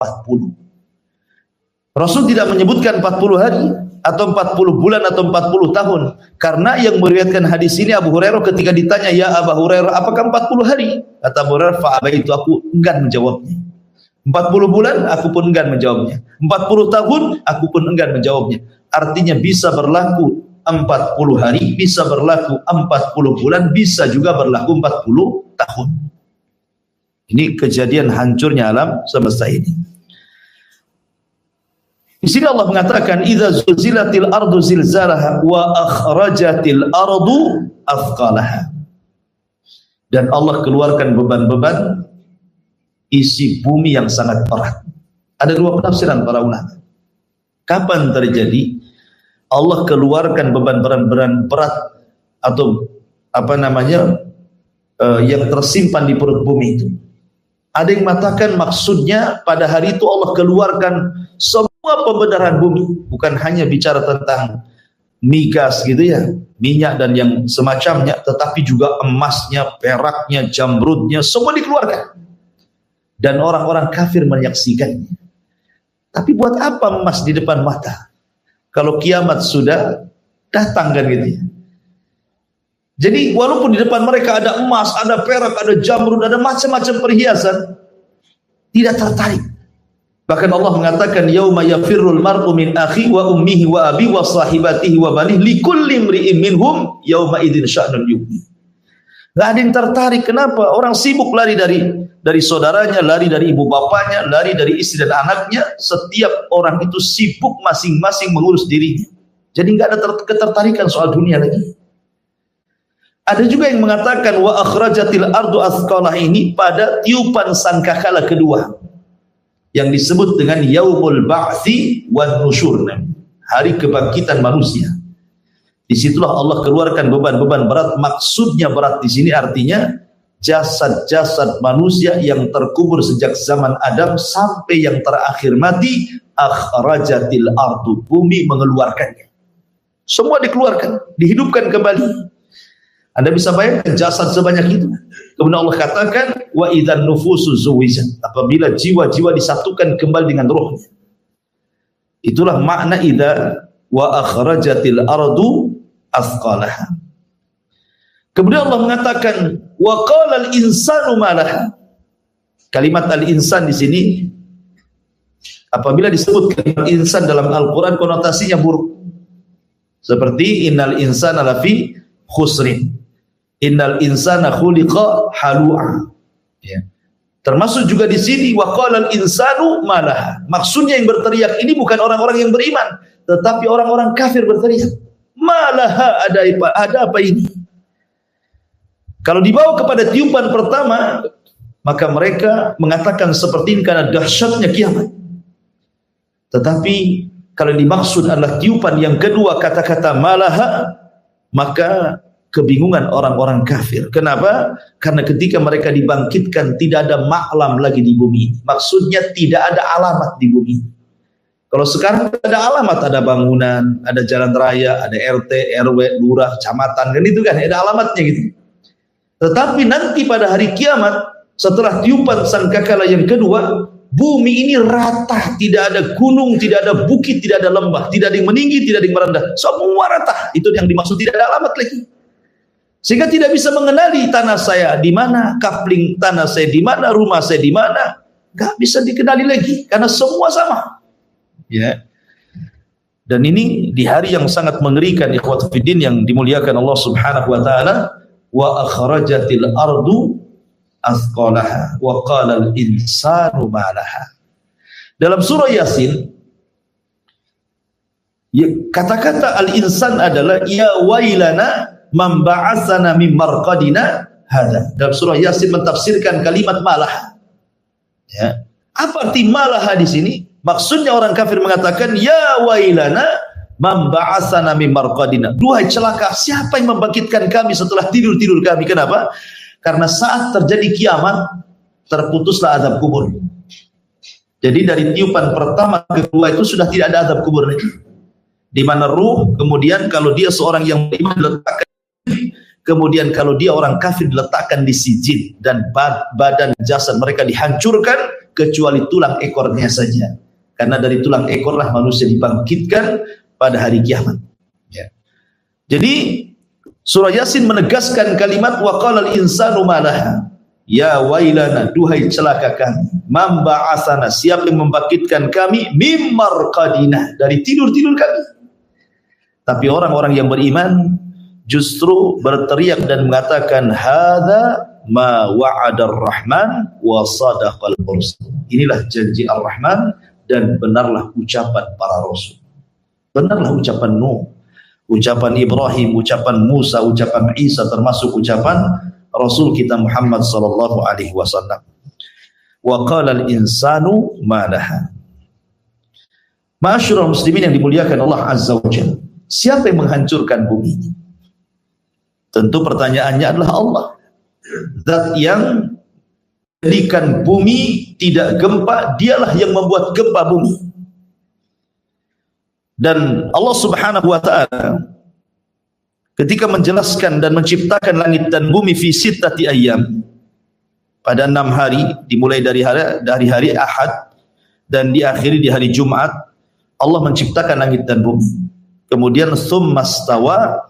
40. Rasul tidak menyebutkan 40 hari atau 40 bulan atau 40 tahun, karena yang meriwayatkan hadis ini Abu Hurairah ketika ditanya, "Ya Abu Hurairah, apakah 40 hari?" Kata Abu Hurairah, "Fa'abaitu," aku enggan menjawabnya. 40 bulan aku pun enggan menjawabnya. 40 tahun aku pun enggan menjawabnya. Artinya bisa berlaku 40 hari, bisa berlaku 40 bulan, bisa juga berlaku 40 tahun. Ini kejadian hancurnya alam semesta ini. Di sini Allah mengatakan, "Idza zulzilatil ardu zilzalaha wa akhrajatil ardu athqalaha." Dan Allah keluarkan beban-beban isi bumi yang sangat berat. Ada dua penafsiran para ulama. Kapan terjadi Allah keluarkan beban-beban berat atau yang tersimpan di perut bumi itu? Ada yang mengatakan maksudnya pada hari itu Allah keluarkan semua pembenaran bumi, bukan hanya bicara tentang migas gitu ya, minyak dan yang semacamnya, tetapi juga emasnya, peraknya, jamrudnya, semua dikeluarkan. Dan orang-orang kafir menyaksikannya. Tapi buat apa emas di depan mata kalau kiamat sudah datang kan gitu ya. Jadi walaupun di depan mereka ada emas, ada perak, ada jamrud, ada macam-macam perhiasan, tidak tertarik. Bahkan Allah mengatakan, "Yauma yafirrul mar'u min akhi wa ummihi wa abi wa sahibatihi wa banihi likulli imri'in minhum yauma idzin sya'nun yughni." Enggak ada yang tertarik. Kenapa? Orang sibuk lari dari saudaranya, lari dari ibu bapaknya, lari dari istri dan anaknya. Setiap orang itu sibuk masing-masing mengurus dirinya. Jadi enggak ada ketertarikan soal dunia lagi. Ada juga yang mengatakan wa akhrajatil ardu athqalah ini pada tiupan sangkakala kedua yang disebut dengan yaumul ba'tsi wan nusyur, hari kebangkitan manusia. Disitulah Allah keluarkan beban-beban berat. Maksudnya berat di sini artinya jasad-jasad manusia yang terkubur sejak zaman Adam sampai yang terakhir mati. Akhrajatil ardu, bumi mengeluarkannya. Semua dikeluarkan, dihidupkan kembali. Anda bisa bayangkan jasad sebanyak itu. Kemudian Allah katakan wa idzan nufusu zuwijat, apabila jiwa-jiwa disatukan kembali dengan rohnya. Itulah makna idza wa akhrajatil ardu athqalaha. Kemudian Allah mengatakan wa qala al insanu ma laha. Kalimat al insan di sini apabila disebut kalimat insan dalam Al-Qur'an konotasinya buruk. Seperti innal insana lafi khusrin. Innal insana khuliqa halu'a. Ya. Termasuk juga di sini wa qalal insanu malaha. Maksudnya yang berteriak ini bukan orang-orang yang beriman, tetapi orang-orang kafir berteriak. Malaha, ada apa ini? Kalau dibawa kepada tiupan pertama, maka mereka mengatakan seperti ini karena dahsyatnya kiamat. Tetapi kalau dimaksud adalah tiupan yang kedua, kata-kata malaha, maka kebingungan orang-orang kafir. Kenapa? Karena ketika mereka dibangkitkan tidak ada maklam lagi di bumi. Maksudnya tidak ada alamat di bumi. Kalau sekarang ada alamat, ada bangunan, ada jalan raya, ada RT, RW, lurah, kecamatan, kan itu kan ada alamatnya gitu. Tetapi nanti pada hari kiamat, setelah tiupan sangkakala yang kedua, bumi ini rata, tidak ada gunung, tidak ada bukit, tidak ada lembah, tidak ada yang meninggi, tidak ada yang merendah, semua rata. Itu yang dimaksud tidak ada alamat lagi. Sehingga tidak bisa mengenali tanah saya di mana, kapling tanah saya di mana, rumah saya di mana, nggak bisa dikenali lagi karena semua sama. Ya. Dan ini di hari yang sangat mengerikan, ikhwatu fiddin yang dimuliakan Allah Subhanahu wa taala, wa akhrajatil ardu athqalaha wa qala al insanu ma laha. Dalam surah Yasin kata-kata al insan adalah ya wailana man ba'atsana min marqadina hada. Dalam surah Yasin mentafsirkan kalimat malah. Ya. Apa arti malah di sini? Maksudnya orang kafir mengatakan ya wailana man ba'atsana min marqadina. Duhai celaka, siapa yang membangkitkan kami setelah tidur-tidur kami? Kenapa? Karena saat terjadi kiamat terputuslah azab kubur. Jadi dari tiupan pertama ke kedua itu sudah tidak ada azab kubur lagi. Di mana ruh kemudian kalau dia seorang yang beriman diletakkan, kemudian kalau dia orang kafir diletakkan di sijin, dan badan jasad mereka dihancurkan, kecuali tulang ekornya saja. Karena dari tulang ekorlah manusia dibangkitkan pada hari kiamat. Ya. Jadi surah Yasin menegaskan kalimat wa qalal insanu ma laha. Ya wailana, duhai celaka kami. Man ba'atsana, siapa yang membangkitkan kami mim marqadina, dari tidur-tidur kami. Tapi orang-orang yang beriman justru berteriak dan mengatakan hadza ma wa'adar rahman wa sadaqal mursal. Inilah janji Ar-Rahman dan benarlah ucapan para rasul. Benarlah ucapan Nuh, ucapan Ibrahim, ucapan Musa, ucapan Isa, termasuk ucapan Rasul kita Muhammad sallallahu alaihi wasallam. Wa qala al-insanu ma laha. Ma'asyiral muslimin yang dimuliakan Allah Azza wa Jalla, siapa yang menghancurkan bumi ini? Tentu pertanyaannya adalah Allah. Zat yang menjadikan bumi tidak gempa, dialah yang membuat gempa bumi. Dan Allah Subhanahu wa taala ketika menjelaskan dan menciptakan langit dan bumi fi sittati ayyam, pada 6 hari, dimulai dari hari Ahad dan diakhiri di hari Jumat, Allah menciptakan langit dan bumi. Kemudian tsumma stawa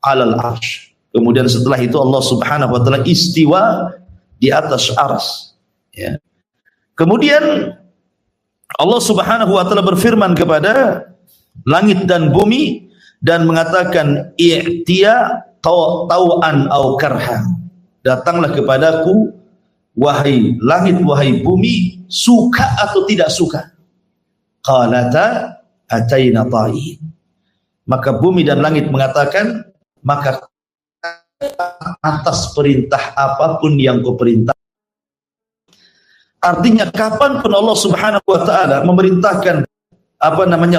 'alal 'arsy. Kemudian setelah itu Allah Subhanahu wa taala istiwa di atas arsy. Ya. Kemudian Allah Subhanahu wa taala berfirman kepada langit dan bumi dan mengatakan i'tiya tau'an au karha, datanglah kepadaku wahai langit wahai bumi, suka atau tidak suka. Qalata ataina ta'in. Maka bumi dan langit mengatakan, maka atas perintah apapun yang kau perintah. Artinya kapanpun Allah Subhanahu wa taala memerintahkan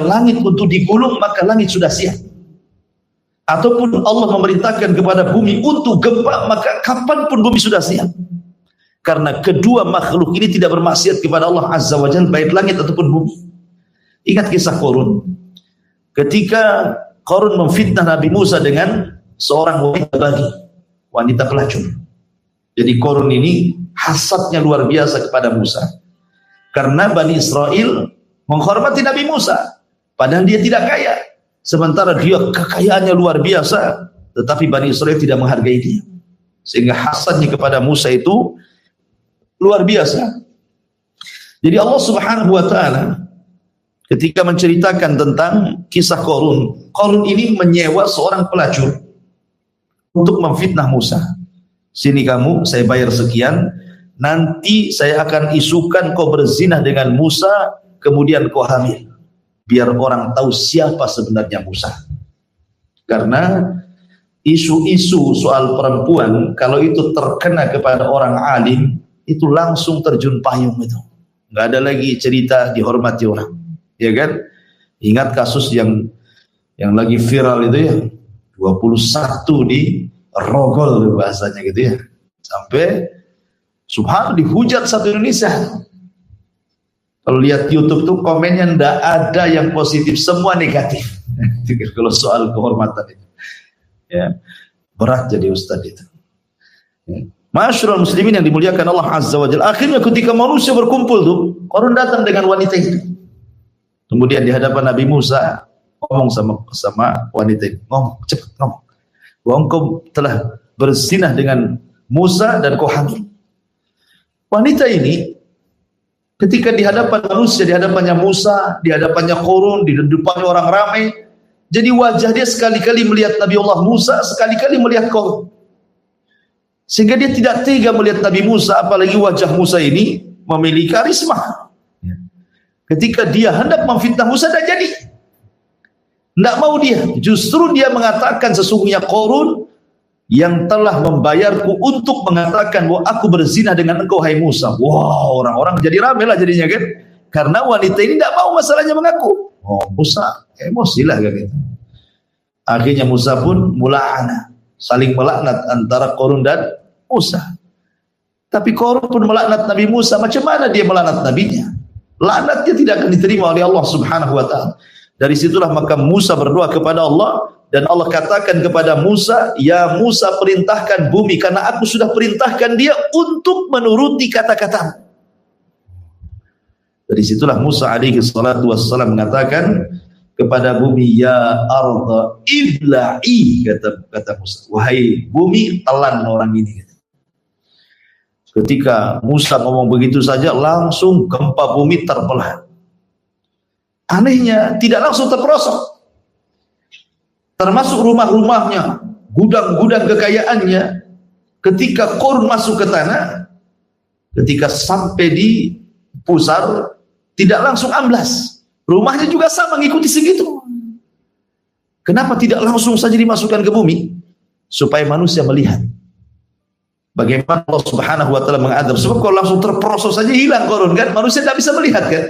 langit untuk digulung, maka langit sudah siap. Ataupun Allah memerintahkan kepada bumi untuk gempa, maka kapanpun bumi sudah siap. Karena kedua makhluk ini tidak bermaksiat kepada Allah Azza wa Jalla, baik langit ataupun bumi. Ingat kisah Qarun. Ketika Qarun memfitnah Nabi Musa dengan seorang wanita pelacur. Jadi Qarun ini hasadnya luar biasa kepada Musa. Karena Bani Israel menghormati Nabi Musa, padahal dia tidak kaya. Sementara dia kekayaannya luar biasa, tetapi Bani Israel tidak menghargai dia. Sehingga hasadnya kepada Musa itu luar biasa. Jadi Allah Subhanahu wa taala ketika menceritakan tentang kisah Qarun, Qarun ini menyewa seorang pelacur untuk memfitnah Musa. Sini kamu, saya bayar sekian, nanti saya akan isukan kau berzina dengan Musa, kemudian kau hamil, biar orang tahu siapa sebenarnya Musa. Karena isu-isu soal perempuan kalau itu terkena kepada orang alim, itu langsung terjun payung itu. Nggak ada lagi cerita dihormati orang, ya kan? Ingat kasus yang lagi viral itu ya, 21 di Rogol bahasanya gitu ya, sampai subhanallah dihujat satu Indonesia. Kalau lihat YouTube tuh komennya ndak ada yang positif, semua negatif. Kalau soal kehormatan itu, ya berat jadi ustadz itu. Ya. Ma'asyiral muslimin yang dimuliakan Allah Azza wa Jalla. Akhirnya ketika manusia berkumpul tuh, Qarun datang dengan wanita itu. Kemudian di hadapan Nabi Musa ngomong sama wanita itu, ngomong cepat ngomong. Bahwa engkau telah berzinah dengan Musa dan kau hamil. Wanita ini ketika di hadapan manusia, di hadapannya Musa, di hadapannya Qarun, di depannya orang ramai, jadi wajah dia sekali-kali melihat Nabi Allah Musa, sekali-kali melihat Qarun. Sehingga dia tidak tega melihat Nabi Musa, apalagi wajah Musa ini memiliki karisma. Ketika dia hendak memfitnah Musa, tidak jadi. Tidak mau dia. Justru dia mengatakan sesungguhnya Qarun yang telah membayarku untuk mengatakan bahwa aku berzina dengan engkau hai Musa. Wow, orang-orang jadi ramai lah jadinya kan. Karena wanita ini tidak mau masalahnya mengaku. Oh Musa, emosi lah kan gitu. Akhirnya Musa pun mula'ana, saling melaknat antara Qarun dan Musa. Tapi Qarun pun melaknat Nabi Musa. Macam mana dia melaknat nabinya? Laknatnya tidak akan diterima oleh Allah Subhanahu wa taala. Dari situlah maka Musa berdoa kepada Allah dan Allah katakan kepada Musa, "Ya Musa, perintahkan bumi karena aku sudah perintahkan dia untuk menuruti kata-katamu." Dari situlah Musa alaihi salatu wassalam mengatakan kepada bumi, ya arda ibla'i, kata Musa, wahai bumi telan orang ini. Ketika Musa ngomong begitu saja, langsung gempa bumi terbelah. Anehnya tidak langsung terperosok, termasuk rumah-rumahnya, gudang-gudang kekayaannya. Ketika Qarun masuk ke tanah, ketika sampai di pusar, tidak langsung amblas. Rumahnya juga sama, mengikuti segitu. Kenapa tidak langsung saja dimasukkan ke bumi? Supaya manusia melihat bagaimana Allah Subhanahu wa taala mengadab. Sebab kalau langsung terproses saja hilang Qarun kan, manusia tidak bisa melihat kan.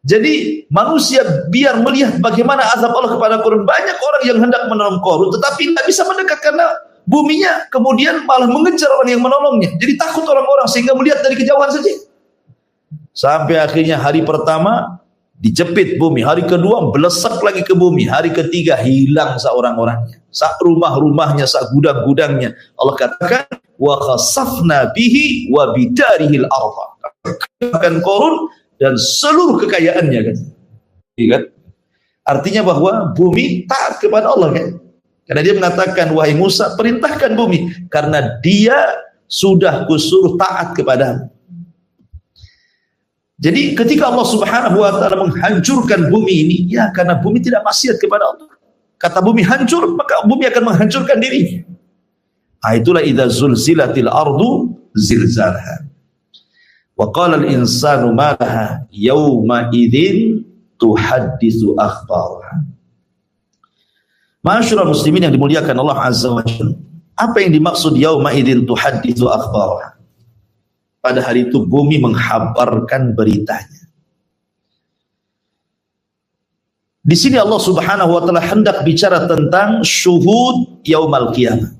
Jadi manusia biar melihat bagaimana azab Allah kepada Qarun. Banyak orang yang hendak menolong Qarun tetapi tidak bisa mendekat karena buminya kemudian malah mengejar orang yang menolongnya. Jadi takut orang-orang sehingga melihat dari kejauhan saja. Sampai akhirnya hari pertama dijepit bumi, hari kedua belesak lagi ke bumi, hari ketiga hilang seorang-orangnya, sak rumah-rumahnya, sak gudang-gudangnya. Allah katakan wa khasafna bihi wa bidarihil ardh. Akan Qarun dan seluruh kekayaannya kan. Kan? Artinya bahwa bumi taat kepada Allah kan. Karena dia mengatakan, wahai Musa, perintahkan bumi karena dia sudah kusuruh taat kepadamu. Jadi ketika Allah Subhanahu wa taala menghancurkan bumi ini, ya karena bumi tidak maksiat kepada Allah. Kata bumi hancur, maka bumi akan menghancurkan dirinya. Itulah idza zulzilatil ardu zilzalaha. Wa qala al-insanu ma laha yawma idzin tuhadditsu akhbaraha. Ma'asyiral muslimin yang dimuliakan Allah Azza wa Jalla. Apa yang dimaksud yauma idzin tuhadditsu akhbaraha? Pada hari itu bumi menghabarkan beritanya. Di sini Allah Subhanahu wa taala hendak bicara tentang syuhud yaumal qiyamah.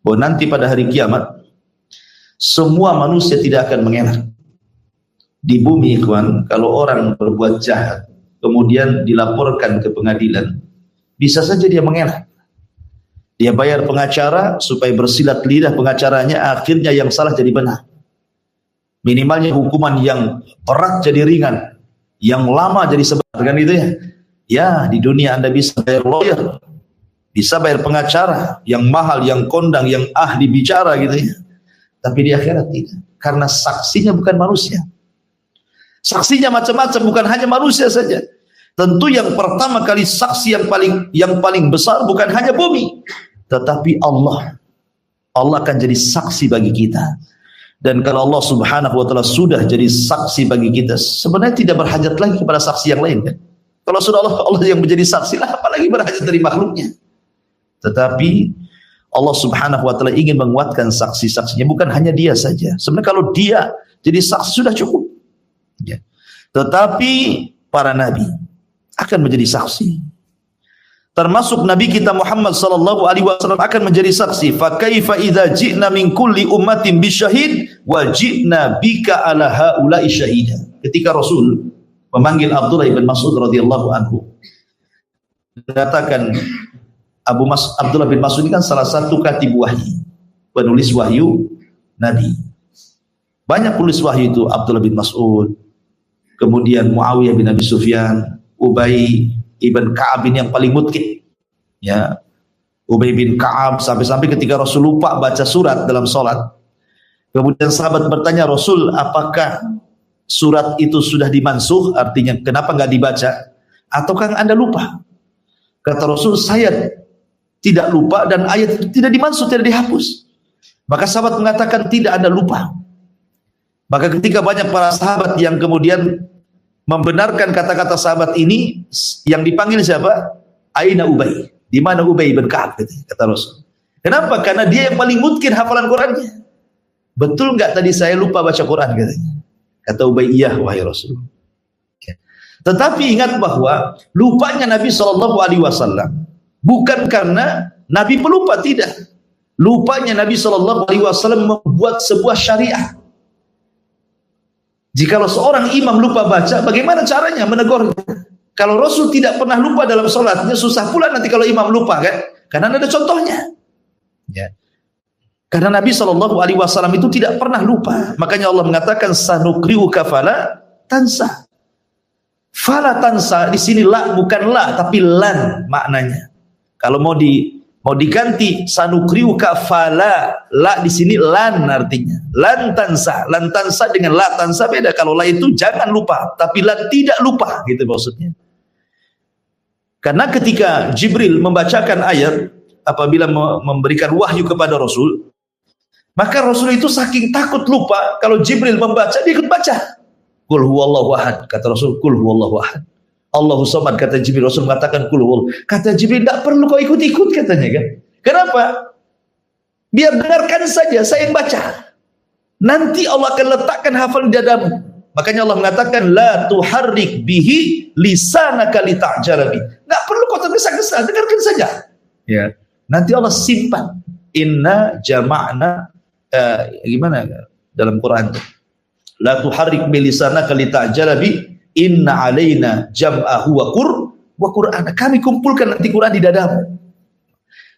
Bahwa nanti pada hari kiamat semua manusia tidak akan mengelak. Di bumi ikhwan, kalau orang berbuat jahat kemudian dilaporkan ke pengadilan, bisa saja dia mengelak. Dia bayar pengacara supaya bersilat lidah pengacaranya, akhirnya yang salah jadi benar. Minimalnya hukuman yang berat jadi ringan, yang lama jadi sebentar kan gitu ya. Ya, di dunia Anda bisa bayar lawyer, bisa bayar pengacara yang mahal, yang kondang, yang ahli bicara gitu ya. Tapi di akhirat tidak, karena saksinya bukan manusia. Saksinya macam-macam, bukan hanya manusia saja. Tentu yang pertama kali saksi yang paling besar bukan hanya bumi, tetapi Allah. Allah akan jadi saksi bagi kita. Dan kalau Allah Subhanahu wa taala sudah jadi saksi bagi kita, sebenarnya tidak berhajat lagi kepada saksi yang lain kan. Kalau sudah Allah yang menjadi saksi lah, apalagi berhajat dari makhluknya. Tetapi Allah Subhanahu wa taala ingin menguatkan saksi-saksinya, bukan hanya dia saja. Sebenarnya kalau dia jadi saksi sudah cukup. Ya. Tetapi para nabi akan menjadi saksi. Termasuk Nabi kita Muhammad sallallahu alaihi wasallam akan menjadi saksi. Fa kaifa idza ji'na min kulli ummatin bisyahid wa ji'na bika ala haula'i syahida. Ketika Rasul memanggil Abdullah bin Mas'ud radhiyallahu anhu, mengatakan Abdullah bin Mas'ud ini kan salah satu katib wahyu, penulis wahyu Nabi. Banyak penulis wahyu itu, Abdullah bin Mas'ud, kemudian Muawiyah bin Abi Sufyan, Ubay Ibn Ka'ab ini yang paling mutkin, ya. Ubay bin Ka'ab sampai-sampai ketika Rasul lupa baca surat dalam sholat, kemudian sahabat bertanya, Rasul, apakah surat itu sudah dimansuh? Artinya kenapa nggak dibaca? Ataukah Anda lupa? Kata Rasul, saya tidak lupa dan ayat itu tidak dimansuh, tidak dihapus. Maka sahabat mengatakan tidak ada lupa. Maka ketika banyak para sahabat yang kemudian membenarkan kata-kata sahabat ini, yang dipanggil siapa? Aina Ubay? Di mana Ubay bin Ka'ab? Kata Rasul. Kenapa? Karena dia yang paling mungkin hafalan Qurannya. Betul nggak tadi saya lupa baca Quran? Katanya. Kata Ubay, iya wahai Rasul. Tetapi ingat bahwa lupanya Nabi SAW bukan karena Nabi pelupa, tidak. Lupanya Nabi SAW membuat sebuah syariat. Jikalau seorang imam lupa baca, bagaimana caranya menegur? Kalau Rasul tidak pernah lupa dalam sholatnya, susah pula nanti kalau imam lupa kan? Karena ada contohnya. Ya. Karena Nabi SAW itu tidak pernah lupa. Makanya Allah mengatakan, sanukri'uka fala tansa. Fala tansa di sini la bukan la tapi lan maknanya. Kalau mau diganti sanukriuka fala, la di sini lan artinya. Lan tansa dengan la tansa beda. Kalau la itu jangan lupa, tapi lan tidak lupa gitu maksudnya. Karena ketika Jibril membacakan ayat apabila memberikan wahyu kepada Rasul, maka Rasul itu saking takut lupa, kalau Jibril membaca dia ikut baca. Qul huwallahu ahad, kata Rasul, qul huwallahu ahad. Allahu samad, kata Jibril. Rasul mengatakan qul huwallahu. Kata Jibril, tidak perlu kau ikut-ikut katanya kan. Kenapa? Biar dengarkan saja, saya yang baca. Nanti Allah akan letakkan hafal di dadamu. Makanya Allah mengatakan la tuharrik bihi lisanaka lita'jala bi. Enggak perlu kau tergesa-gesa, dengarkan saja. Ya. Nanti Allah simpan. Inna jama'na gimana dalam Quran? La tuharrik bi lisanaka lita'jala bi, inna alaina jam'ahu wa Qur'an. Kami kumpulkan nanti Quran di dadamu.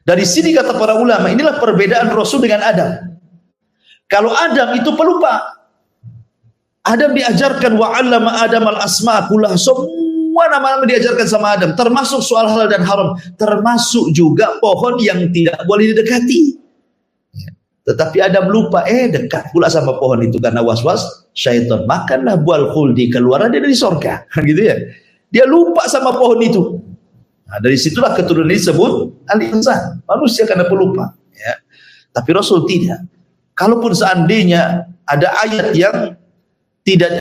Dari sini kata para ulama, inilah perbedaan Rasul dengan Adam. Kalau Adam itu pelupa. Adam diajarkan wa 'allama Adam al-asma' kullah. Semua nama-nama diajarkan sama Adam, termasuk soal halal dan haram, termasuk juga pohon yang tidak boleh didekati. Tetapi Adam lupa, dekat pula sama pohon itu karena was-was syaitan. Makanlah buah khuldi, keluar dia dari surga. Gitu ya. Dia lupa sama pohon itu. Nah, dari situlah keturunan disebut al-insan. Manusia karena pelupa. Ya. Tapi Rasul tidak. Kalaupun seandainya ada ayat yang tidak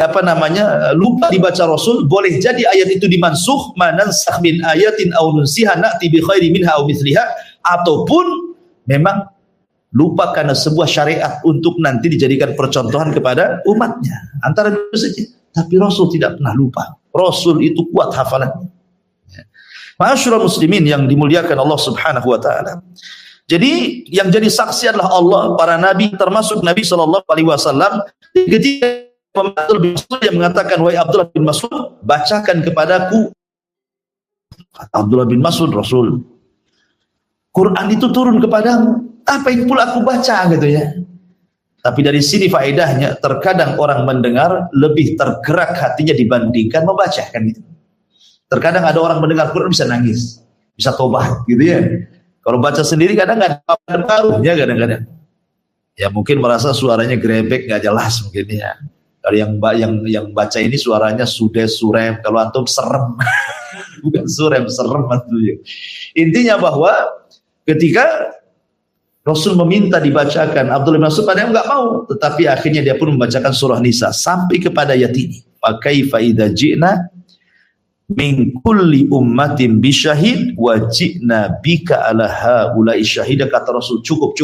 lupa dibaca Rasul, boleh jadi ayat itu dimansuh, manansakh min ayatin aw nunsiha na'ti bi khairi minha aw mithliha, ataupun memang lupa karena sebuah syariat untuk nanti dijadikan percontohan kepada umatnya. Antara itu saja. Tapi Rasul tidak pernah lupa. Rasul itu kuat hafalannya. Ma'asyiral muslimin yang dimuliakan Allah Subhanahu wa taala. Jadi yang jadi saksi adalah Allah, para nabi, termasuk Nabi sallallahu alaihi wasallam. Ketika Abdullah bin Mas'ud yang mengatakan, wahai Abdullah bin Mas'ud, bacakan kepadaku. Abdullah bin Mas'ud, Rasul, Quran itu turun kepadamu. Apa yang pula aku baca gitu ya. Tapi dari sini faedahnya, terkadang orang mendengar lebih tergerak hatinya dibandingkan membaca kan gitu. Terkadang ada orang mendengar Quran bisa nangis, bisa tobat gitu ya. Kalau baca sendiri kadang nggak ada apa baru ya, kadang-kadang. Ya mungkin merasa suaranya grebek nggak jelas mungkin ya. Kalau yang baca ini suaranya sudah surem, kalau antum serem. Bukan surem, serem ya. Intinya bahwa ketika Rasul meminta dibacakan, Abdullah bin Mas'ud padahal enggak mau, tetapi akhirnya dia pun membacakan surah Nisa sampai kepada ayat ini. Fa kaifa idza ji'na min kulli ummatin bisyahid wa ji'na bika ala haula'i syahida. Kata Rasul, cukup.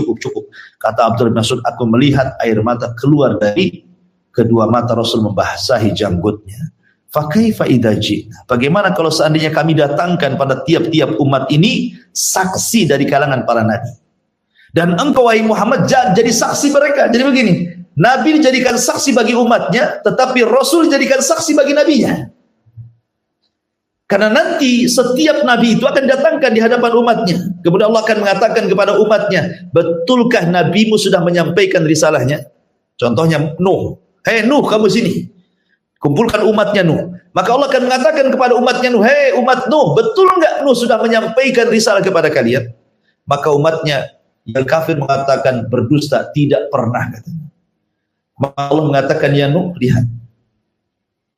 Kata Abdullah bin Mas'ud, aku melihat air mata keluar dari kedua mata Rasul membasahi janggutnya. Fa kaifa idza ji'na, bagaimana kalau seandainya kami datangkan pada tiap-tiap umat ini saksi dari kalangan para nabi. Dan engkau wahai Muhammad jadi saksi mereka. Jadi begini, Nabi dijadikan saksi bagi umatnya, tetapi Rasul dijadikan saksi bagi nabinya. Karena nanti setiap nabi itu akan datangkan di hadapan umatnya. Kemudian Allah akan mengatakan kepada umatnya, betulkah nabimu sudah menyampaikan risalahnya? Contohnya Nuh. Hei Nuh, kamu sini. Kumpulkan umatnya Nuh. Maka Allah akan mengatakan kepada umatnya Nuh, hei umat Nuh, betul enggak Nuh sudah menyampaikan risalah kepada kalian? Maka umatnya yang kafir mengatakan berdusta, tidak pernah katanya. Maka Allah mengatakan, ya Nuh, lihat,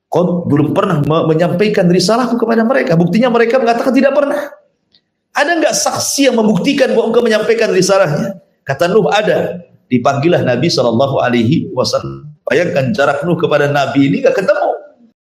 kau belum pernah menyampaikan risalahku kepada mereka. Buktinya mereka mengatakan tidak pernah. Ada enggak saksi yang membuktikan bahwa engkau menyampaikan risalahnya? Kata Nuh, ada. Dipanggillah Nabi SAW. Bayangkan jarak Nuh kepada Nabi ini enggak ketemu.